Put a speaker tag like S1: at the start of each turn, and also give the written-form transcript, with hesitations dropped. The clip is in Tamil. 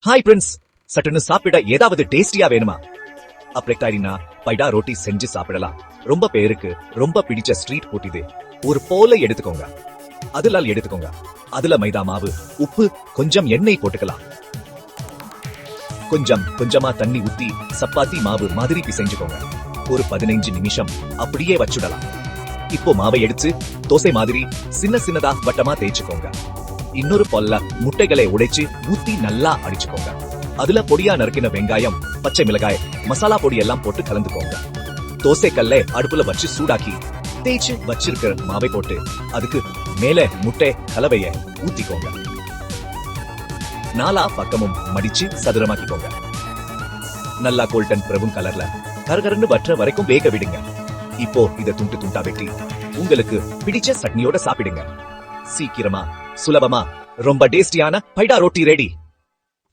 S1: ஹாய் ஃப்ரெண்ட்ஸ், சட்டுன்னு சாப்பிட ஏதாவது டேஸ்டியா வேணுமா? அப்படின்னா பைடா ரோட்டி செஞ்சு சாப்பிடலாம். ரொம்ப பேருக்கு ரொம்ப பிடிச்ச ஸ்ட்ரீட் ஃபுட் இது. ஒரு போல எடுத்துக்கோங்க, அதுல மைதா மாவு, உப்பு, கொஞ்சம் எண்ணெய் போட்டுக்கலாம். கொஞ்சமா தண்ணி ஊத்தி சப்பாத்தி மாவு மாதிரி பிசைஞ்சுக்கோங்க. ஒரு 15 நிமிஷம் அப்படியே வச்சுடலாம். இப்போ மாவை எடுத்து தோசை மாதிரி சின்னதா வட்டமா தேய்ச்சுக்கோங்க. இன்னொரு பொல்ல முட்டைகளை உடைச்சு ஊத்தி நல்லா அடிச்சுக்கோங்க. அதுல பொடியா நறுக்கின வெங்காயம், பச்சை மிளகாய், மசாலா பொடி எல்லாம் போட்டு கலந்துக்கோங்க. தோசை கல்லை அடுப்புல வச்சு சூடாக்கி தேய்ச்சு வச்சிருக்கிற மாவை போட்டு அதுக்கு மேல முட்டை கலவைய ஊத்திக்கோங்க. நாலா பக்கமும் மடிச்சு சதுரமாக்கிக்கோங்க. நல்லா கோல்டன் பிரவுன் கலர்ல கரகரன்னு வற்ற வரைக்கும் வேக விடுங்க. இப்போ இத துண்டா வெட்டி உங்களுக்கு பிடிச்ச சட்னியோட சாப்பிடுங்க. சீக்கிரமா, சுலபமா, ரொம்ப டேஸ்டியான பைடா ரோட்டி ரெடி.